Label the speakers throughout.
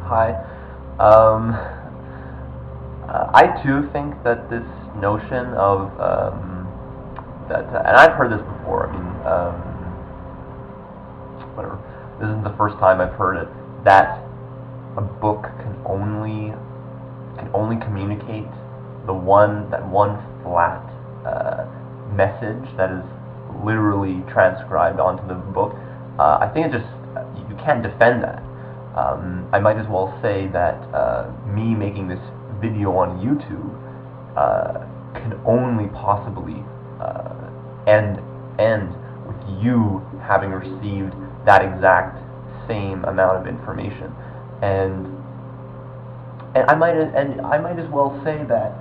Speaker 1: Hi. Um, I too think that this notion of and I've heard this before. I mean, whatever. This isn't the first time I've heard it. That a book can only communicate that one flat message that is literally transcribed onto the book. I think it just you can't defend that. I might as well say that me making this video on YouTube can only possibly end with you having received that exact same amount of information, and I might as well say that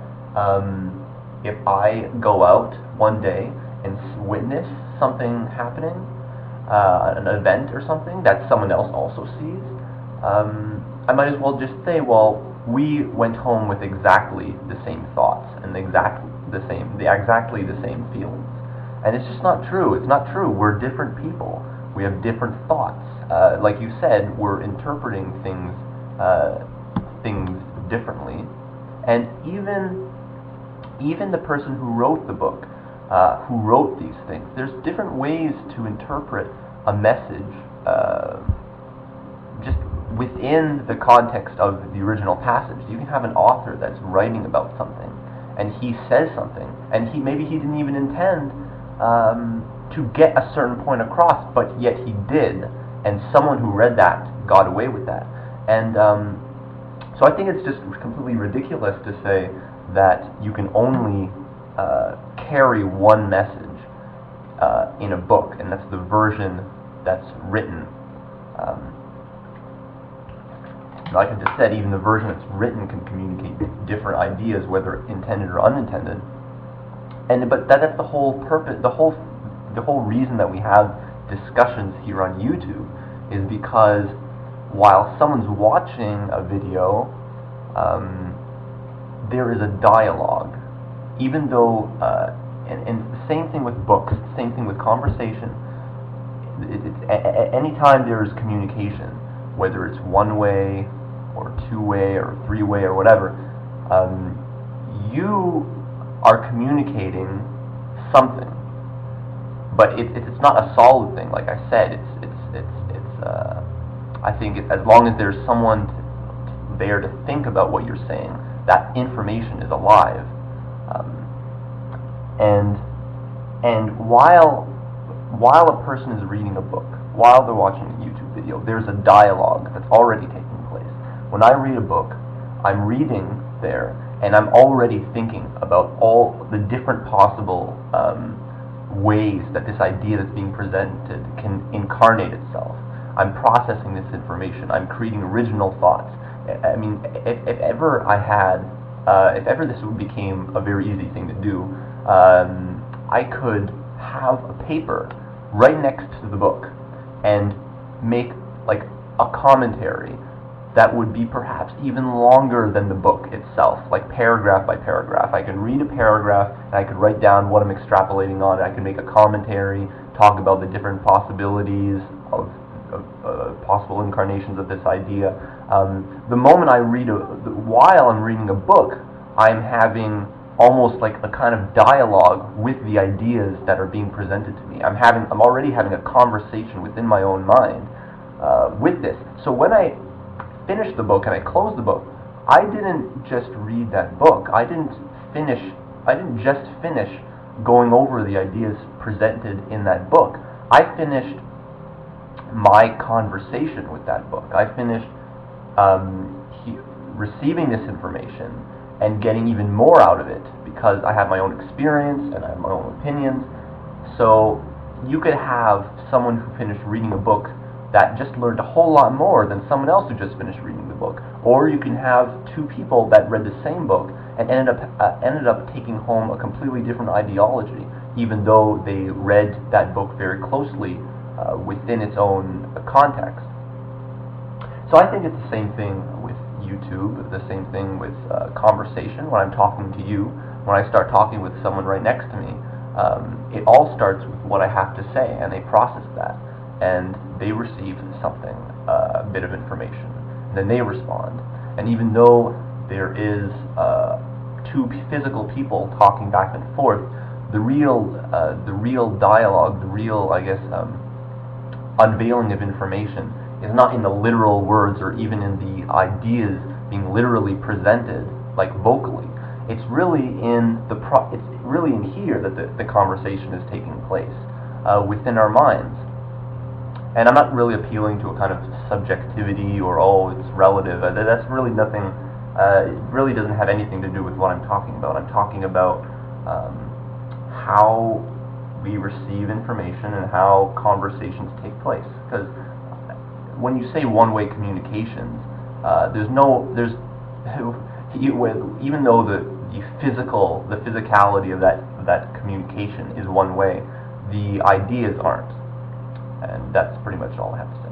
Speaker 1: if I go out one day and witness something happening, an event or something that someone else also sees, I might as well just say, well, we went home with exactly the same thoughts and exactly the same feelings. And it's just not true. It's not true. We're different people. We have different thoughts. Like you said, we're interpreting things differently. And even the person who wrote the book, who wrote these things, there's different ways to interpret a message just within the context of the original passage. You can have an author that's writing about something, and he says something, and maybe he didn't even intend to get a certain point across, but yet he did, and someone who read that got away with that. And so I think it's just completely ridiculous to say that you can only carry one message in a book, and that's the version that's written. Like I just said, even the version that's written can communicate different ideas, whether intended or unintended. But that's the whole purpose. The whole reason that we have discussions here on YouTube is because while someone's watching a video, there is a dialogue. Even though, and the same thing with books, same thing with conversation. Anytime there is communication, whether it's one way or two-way or three-way or whatever, you are communicating something, but it's not a solid thing. Like I said, I think as long as there's someone there to think about what you're saying, that information is alive. And while a person is reading a book, while they're watching a YouTube video, there's a dialogue that's already taking place. When I read a book, I'm reading there, and I'm already thinking about all the different possible ways that this idea that's being presented can incarnate itself. I'm processing this information. I'm creating original thoughts. I mean, if ever this became a very easy thing to do, I could have a paper right next to the book and make like a commentary that would be perhaps even longer than the book itself, like paragraph by paragraph. I can read a paragraph and I could write down what I'm extrapolating on. I can make a commentary, talk about the different possibilities of possible incarnations of this idea. The moment I read while I'm reading a book, I'm having almost like a kind of dialogue with the ideas that are being presented to me. I'm already having a conversation within my own mind with this. So when I finish the book and I close the book, I didn't just read that book. I didn't just finish going over the ideas presented in that book. I finished my conversation with that book. I finished receiving this information and getting even more out of it because I have my own experience and I have my own opinions. So you could have someone who finished reading a book that just learned a whole lot more than someone else who just finished reading the book. Or you can have two people that read the same book and ended up taking home a completely different ideology, even though they read that book very closely within its own context. So I think it's the same thing with YouTube, the same thing with conversation. When I'm talking to you, when I start talking with someone right next to me, it all starts with what I have to say, and they process that, and they receive something, a bit of information, then they respond. And even though there is two physical people talking back and forth, the real dialogue, the real, I guess, unveiling of information is not in the literal words or even in the ideas being literally presented, like vocally. It's really in here that the conversation is taking place within our minds. And I'm not really appealing to a kind of subjectivity or, oh, it's relative. That's really nothing. It really doesn't have anything to do with what I'm talking about. I'm talking about how we receive information and how conversations take place. Because when you say one-way communications, even though the physicality of that communication is one way, the ideas aren't. And that's pretty much all I have to say.